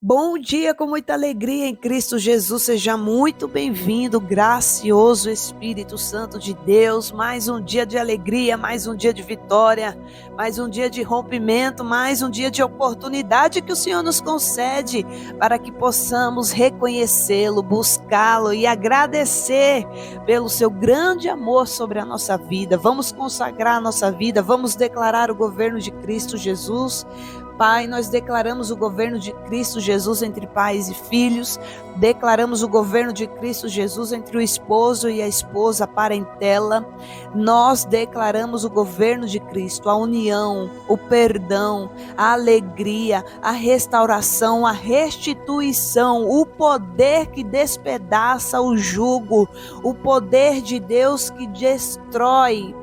Bom dia com muita alegria em Cristo Jesus, seja muito bem-vindo, gracioso Espírito Santo de Deus, mais um dia de alegria, mais um dia de vitória, mais um dia de rompimento, mais um dia de oportunidade que o Senhor nos concede para que possamos reconhecê-lo, buscá-lo e agradecer pelo seu grande amor sobre a nossa vida. Vamos consagrar a nossa vida, vamos declarar o governo de Cristo Jesus. Pai, nós declaramos o governo de Cristo Jesus entre pais e filhos, declaramos o governo de Cristo Jesus entre o esposo e a esposa, a parentela. Nós declaramos o governo de Cristo, a união, o perdão, a alegria, a restauração, a restituição, o poder que despedaça o jugo, o poder de Deus que destrói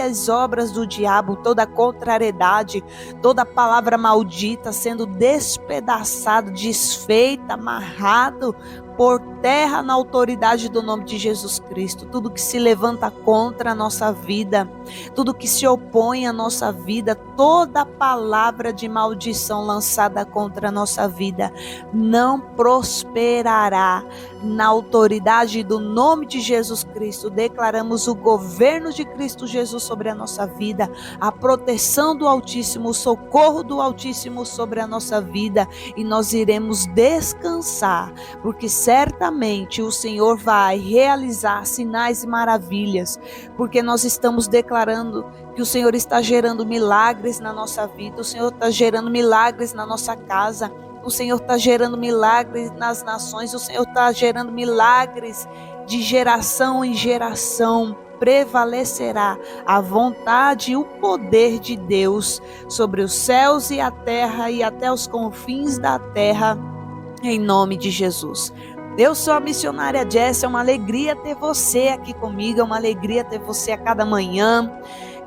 as obras do diabo, toda contrariedade, toda palavra maldita sendo despedaçado, desfeita, amarrado por terra na autoridade do nome de Jesus Cristo. Tudo que se levanta contra a nossa vida, tudo que se opõe à nossa vida, toda palavra de maldição lançada contra a nossa vida não prosperará. Na autoridade do nome de Jesus Cristo, declaramos o governo de Cristo Jesus sobre a nossa vida, a proteção do Altíssimo, o socorro do Altíssimo sobre a nossa vida, e nós iremos descansar, porque certamente o Senhor vai realizar sinais e maravilhas, porque nós estamos declarando que o Senhor está gerando milagres na nossa vida, o Senhor está gerando milagres na nossa casa, o Senhor está gerando milagres nas nações, o Senhor está gerando milagres de geração em geração. Prevalecerá a vontade e o poder de Deus sobre os céus e a terra e até os confins da terra, em nome de Jesus. Eu sou a missionária Jess, é uma alegria ter você aqui comigo, é uma alegria ter você a cada manhã,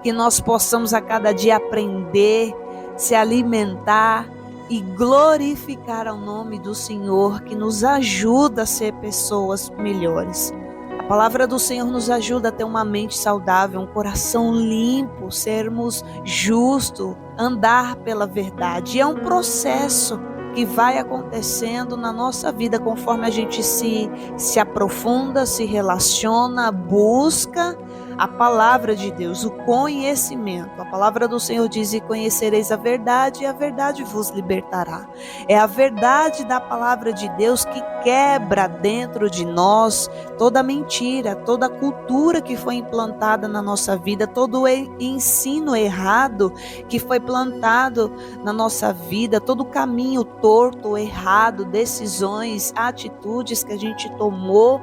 que nós possamos a cada dia aprender, se alimentar e glorificar ao nome do Senhor, que nos ajuda a ser pessoas melhores. A palavra do Senhor nos ajuda a ter uma mente saudável, um coração limpo, sermos justos, andar pela verdade. E é um processo que vai acontecendo na nossa vida conforme a gente se aprofunda, se relaciona, busca a palavra de Deus, o conhecimento. A palavra do Senhor diz: e conhecereis a verdade, e a verdade vos libertará. É a verdade da palavra de Deus que quebra dentro de nós toda mentira, toda cultura que foi implantada na nossa vida, todo ensino errado que foi plantado na nossa vida, todo caminho torto, errado, decisões, atitudes que a gente tomou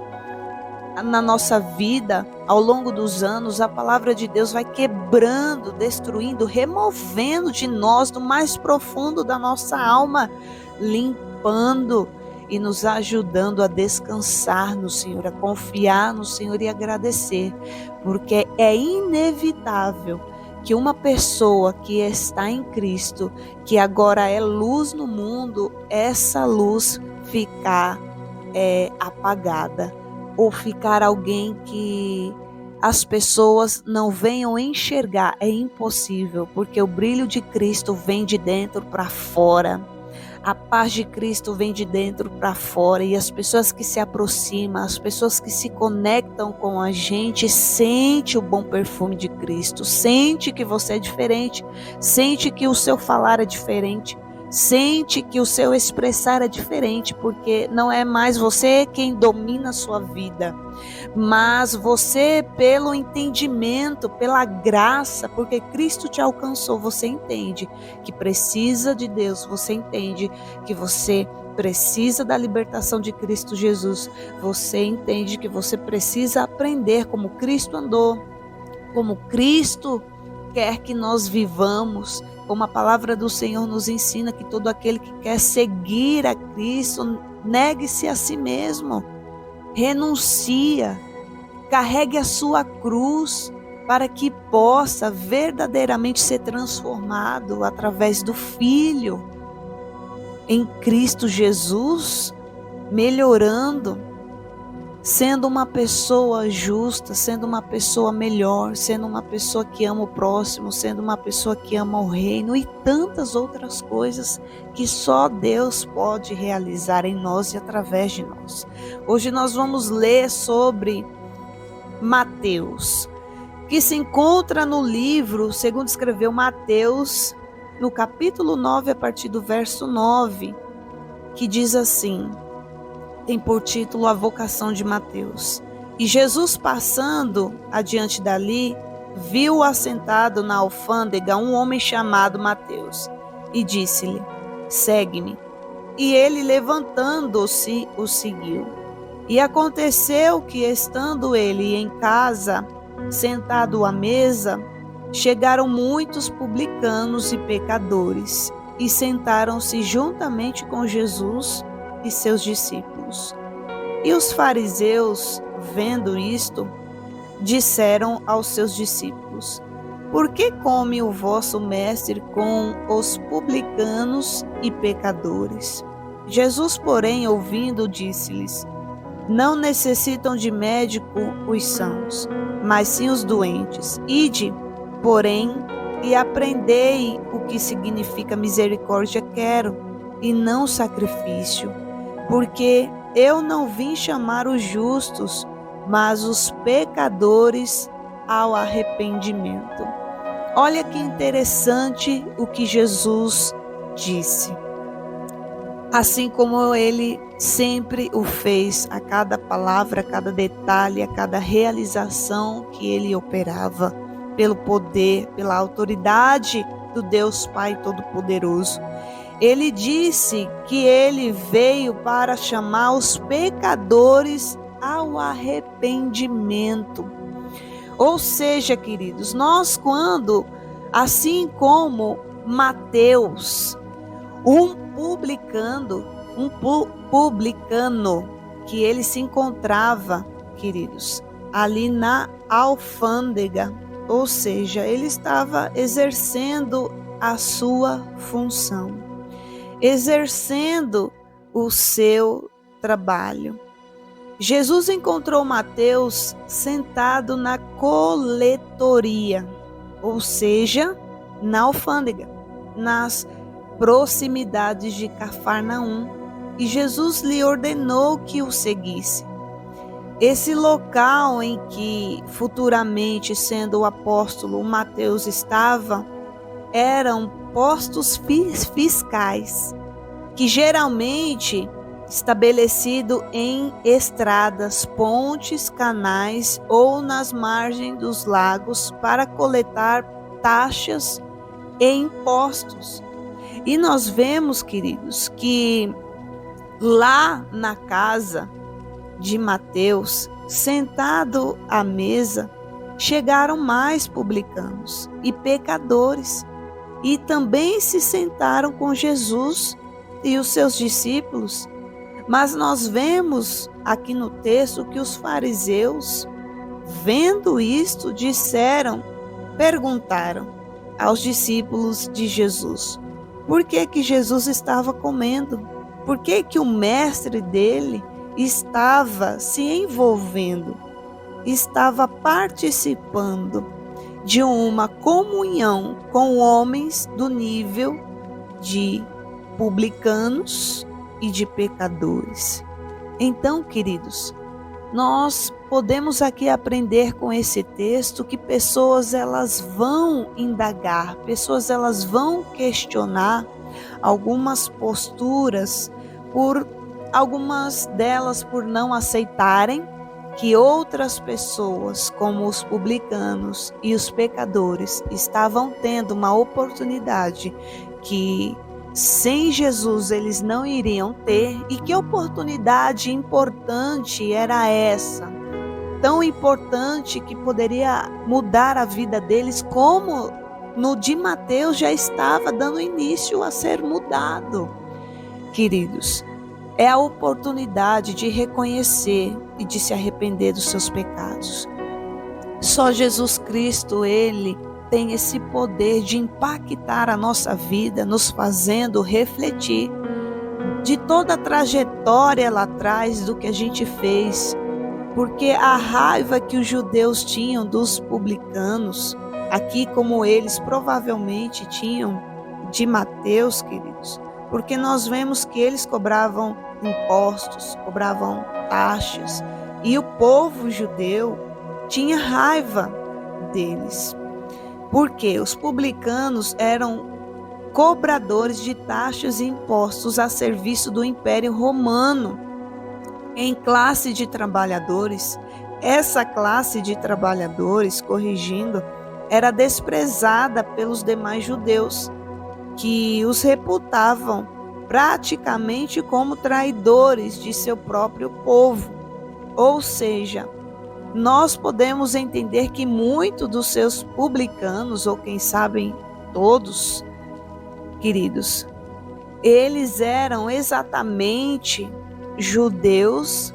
na nossa vida ao longo dos anos. A palavra de Deus vai quebrando, destruindo, removendo de nós, do mais profundo da nossa alma, limpando e nos ajudando a descansar no Senhor, a confiar no Senhor e agradecer, porque é inevitável que uma pessoa que está em Cristo, que agora é luz no mundo, essa luz ficar apagada, ou ficar alguém que as pessoas não venham enxergar. É impossível, porque o brilho de Cristo vem de dentro para fora. A paz de Cristo vem de dentro para fora, e as pessoas que se aproximam, as pessoas que se conectam com a gente, sente o bom perfume de Cristo, sente que você é diferente, sente que o seu falar é diferente, sente que o seu expressar é diferente, porque não é mais você quem domina a sua vida, mas você, pelo entendimento, pela graça, porque Cristo te alcançou, você entende que precisa de Deus, você entende que você precisa da libertação de Cristo Jesus, você entende que você precisa aprender como Cristo andou, como Cristo quer que nós vivamos, como a palavra do Senhor nos ensina, que todo aquele que quer seguir a Cristo, negue-se a si mesmo, renuncia, carregue a sua cruz, para que possa verdadeiramente ser transformado através do Filho, em Cristo Jesus, melhorando, sendo uma pessoa justa, sendo uma pessoa melhor, sendo uma pessoa que ama o próximo, sendo uma pessoa que ama o reino e tantas outras coisas que só Deus pode realizar em nós e através de nós. Hoje nós vamos ler sobre Mateus, que se encontra no livro, segundo escreveu Mateus, no capítulo 9, a partir do verso 9, que diz assim: tem por título a vocação de Mateus. E Jesus, passando adiante dali, viu assentado na alfândega um homem chamado Mateus, e disse-lhe: segue-me. E ele, levantando-se, o seguiu. E aconteceu que, estando ele em casa, sentado à mesa, chegaram muitos publicanos e pecadores, e sentaram-se juntamente com Jesus e seus discípulos. E os fariseus, vendo isto, disseram aos seus discípulos: por que come o vosso mestre com os publicanos e pecadores? Jesus, porém, ouvindo, disse-lhes: não necessitam de médico os sãos, mas sim os doentes. Ide, porém, e aprendei o que significa misericórdia quero, e não sacrifício, porque eu não vim chamar os justos, mas os pecadores ao arrependimento. Olha que interessante o que Jesus disse. Assim como ele sempre o fez, a cada palavra, a cada detalhe, a cada realização que ele operava, pelo poder, pela autoridade do Deus Pai Todo-Poderoso. Ele disse que ele veio para chamar os pecadores ao arrependimento. Ou seja, queridos, nós quando, assim como Mateus, um publicano, que ele se encontrava, queridos, ali na alfândega, ou seja, ele estava exercendo a sua função, exercendo o seu trabalho. Jesus encontrou Mateus sentado na coletoria, ou seja, na alfândega, nas proximidades de Cafarnaum, e Jesus lhe ordenou que o seguisse. Esse local em que futuramente, sendo o apóstolo, Mateus estava, eram postos fiscais, que geralmente estabelecido em estradas, pontes, canais ou nas margens dos lagos para coletar taxas e impostos. E nós vemos, queridos, que lá na casa de Mateus, sentado à mesa, chegaram mais publicanos e pecadores, e também se sentaram com Jesus e os seus discípulos. Mas nós vemos aqui no texto que os fariseus, vendo isto, perguntaram aos discípulos de Jesus: por que Jesus estava comendo? Por que o mestre dele estava se envolvendo, estava participando de uma comunhão com homens do nível de publicanos e de pecadores? Então, queridos, nós podemos aqui aprender com esse texto que pessoas elas vão indagar, pessoas elas vão questionar algumas posturas, por algumas delas por não aceitarem que outras pessoas, como os publicanos e os pecadores, estavam tendo uma oportunidade que sem Jesus eles não iriam ter. E que oportunidade importante era essa? Tão importante que poderia mudar a vida deles, como no de Mateus já estava dando início a ser mudado. Queridos, é a oportunidade de reconhecer e de se arrepender dos seus pecados. Só Jesus Cristo, Ele tem esse poder de impactar a nossa vida, nos fazendo refletir de toda a trajetória lá atrás do que a gente fez, porque a raiva que os judeus tinham dos publicanos, aqui como eles provavelmente tinham de Mateus, queridos, porque nós vemos que eles cobravam impostos, cobravam taxas, e o povo judeu tinha raiva deles, porque os publicanos eram cobradores de taxas e impostos a serviço do Império Romano. Em classe de trabalhadores, essa classe de trabalhadores, corrigindo, era desprezada pelos demais judeus, que os reputavam praticamente como traidores de seu próprio povo. Ou seja, nós podemos entender que muitos dos seus publicanos, ou quem sabe todos, queridos, eles eram exatamente judeus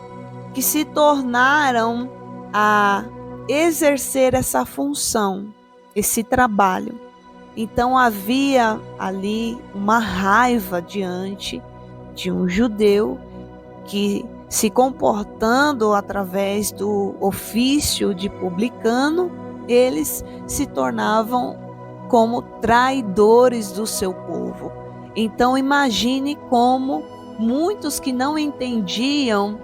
que se tornaram a exercer essa função, esse trabalho. Então havia ali uma raiva diante de um judeu que, se comportando através do ofício de publicano, eles se tornavam como traidores do seu povo. Então imagine como muitos que não entendiam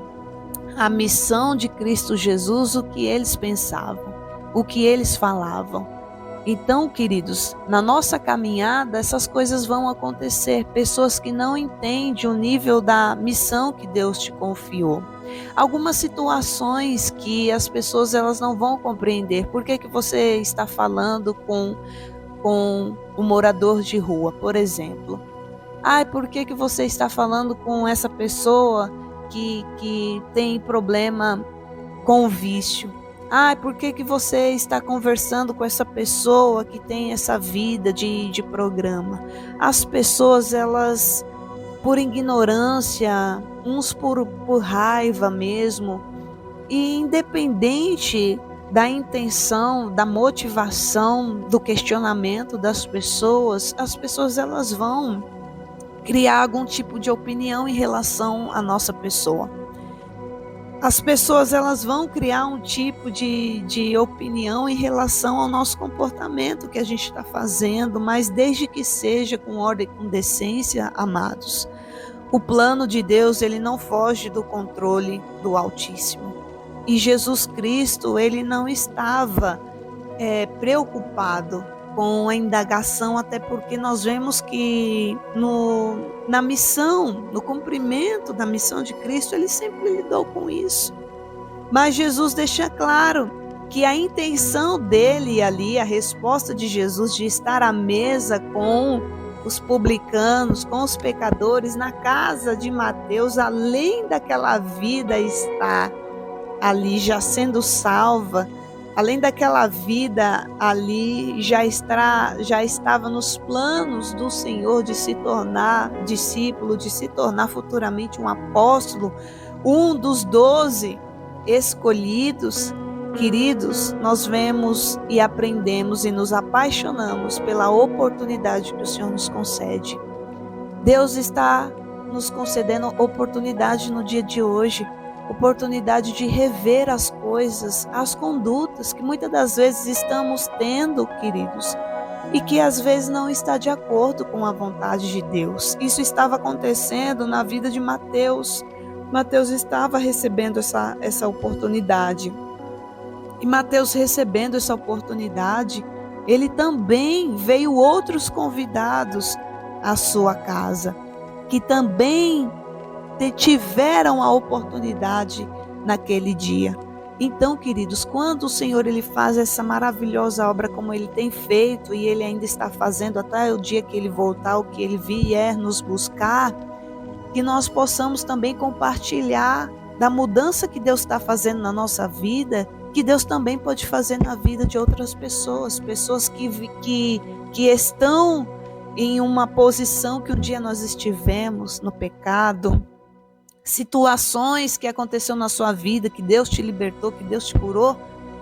a missão de Cristo Jesus, o que eles pensavam, o que eles falavam. Então, queridos, na nossa caminhada, essas coisas vão acontecer. Pessoas que não entendem o nível da missão que Deus te confiou. Algumas situações que as pessoas elas não vão compreender. Por que você está falando com um morador de rua, por exemplo? Por que você está falando com essa pessoa que tem problema com o vício? Por que você está conversando com essa pessoa que tem essa vida de programa? As pessoas, elas, por ignorância, uns por raiva mesmo, e independente da intenção, da motivação, do questionamento das pessoas, as pessoas elas vão criar algum tipo de opinião em relação à nossa pessoa. As pessoas elas vão criar um tipo de opinião em relação ao nosso comportamento que a gente está fazendo, mas desde que seja com ordem e com decência, amados. O plano de Deus, ele não foge do controle do Altíssimo. E Jesus Cristo, ele não estava preocupado com a indagação, até porque nós vemos que na missão, no cumprimento da missão de Cristo, ele sempre lidou com isso. Mas Jesus deixa claro que a intenção dele ali, a resposta de Jesus de estar à mesa com os publicanos, com os pecadores, na casa de Mateus, além daquela vida estar ali já sendo salva, além daquela vida ali, já estava nos planos do Senhor de se tornar discípulo, de se tornar futuramente um apóstolo, um dos 12 escolhidos. Queridos, nós vemos e aprendemos e nos apaixonamos pela oportunidade que o Senhor nos concede. Deus está nos concedendo oportunidade no dia de hoje, oportunidade de rever as coisas, as condutas que muitas das vezes estamos tendo, queridos, e que às vezes não está de acordo com a vontade de Deus. Isso estava acontecendo na vida de Mateus. Mateus estava recebendo essa oportunidade. E Mateus, recebendo essa oportunidade, ele também veio outros convidados à sua casa, que também tiveram a oportunidade naquele dia. Então, queridos, quando o Senhor ele faz essa maravilhosa obra como ele tem feito, e ele ainda está fazendo até o dia que ele voltar, o que ele vier nos buscar, que nós possamos também compartilhar da mudança que Deus está fazendo na nossa vida, que Deus também pode fazer na vida de outras pessoas, pessoas que estão em uma posição que um dia nós estivemos no pecado, situações que aconteceu na sua vida, que Deus te libertou, que Deus te curou,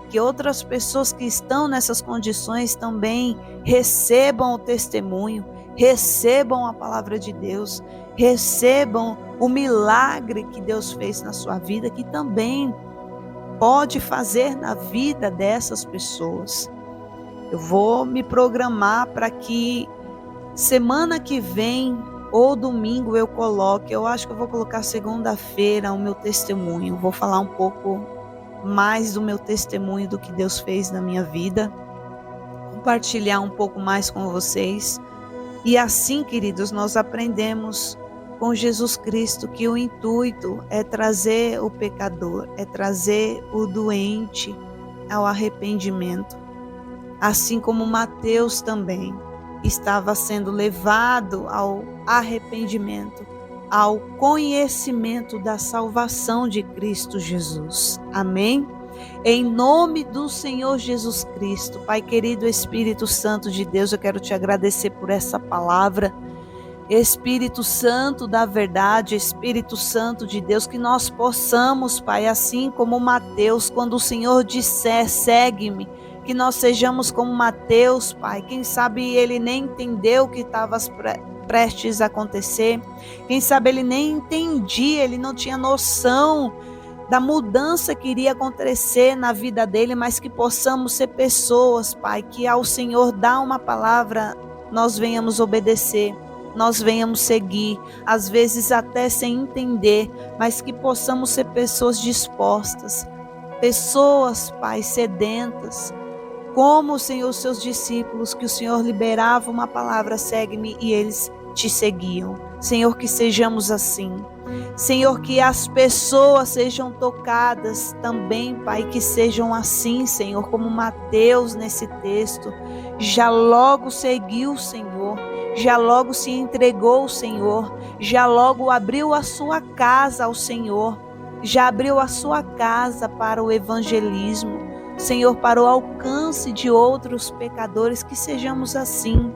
que outras pessoas que estão nessas condições também recebam o testemunho, recebam a palavra de Deus, recebam o milagre que Deus fez na sua vida, que também pode fazer na vida dessas pessoas. Eu vou me programar para que semana que vem ou domingo eu acho que eu vou colocar segunda-feira o meu testemunho. Vou falar um pouco mais do meu testemunho, do que Deus fez na minha vida, compartilhar um pouco mais com vocês. E assim, queridos, nós aprendemos com Jesus Cristo que o intuito é trazer o pecador, é trazer o doente ao arrependimento. Assim como Mateus também estava sendo levado ao arrependimento, ao conhecimento da salvação de Cristo Jesus. Amém? Em nome do Senhor Jesus Cristo, Pai querido, Espírito Santo de Deus, eu quero te agradecer por essa palavra. Espírito Santo da verdade, Espírito Santo de Deus, que nós possamos, Pai, assim como Mateus, quando o Senhor disser, segue-me, que nós sejamos como Mateus, Pai. Quem sabe ele nem entendeu o que estava prestes a acontecer, quem sabe ele nem entendia, ele não tinha noção da mudança que iria acontecer na vida dele, mas que possamos ser pessoas, Pai, que ao Senhor dá uma palavra, nós venhamos obedecer, nós venhamos seguir, às vezes até sem entender, mas que possamos ser pessoas dispostas, pessoas, Pai, sedentas, como, Senhor, os seus discípulos, que o Senhor liberava uma palavra, segue-me, e eles te seguiam. Senhor, que sejamos assim. Senhor, que as pessoas sejam tocadas também, Pai, que sejam assim, Senhor, como Mateus nesse texto, já logo seguiu o Senhor, já logo se entregou ao Senhor, já logo abriu a sua casa ao Senhor, já abriu a sua casa para o evangelismo, Senhor, para o alcance de outros pecadores, que sejamos assim.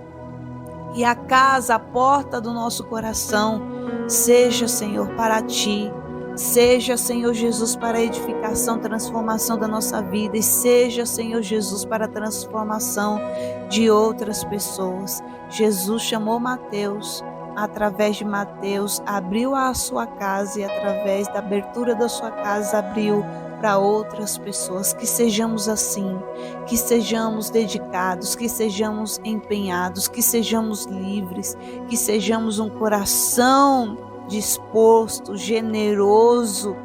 E a casa, a porta do nosso coração, seja, Senhor, para Ti. Seja, Senhor Jesus, para a edificação, transformação da nossa vida. E seja, Senhor Jesus, para a transformação de outras pessoas. Jesus chamou Mateus. Através de Mateus, abriu a sua casa, e através da abertura da sua casa, abriu para outras pessoas. Que sejamos assim, que sejamos dedicados, que sejamos empenhados, que sejamos livres, que sejamos um coração disposto, generoso,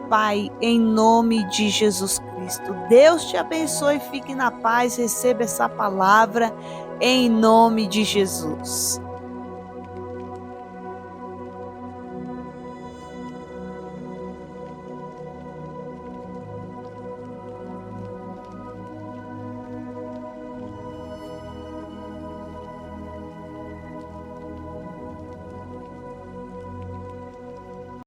Pai, em nome de Jesus Cristo. Deus te abençoe, fique na paz, receba essa palavra em nome de Jesus.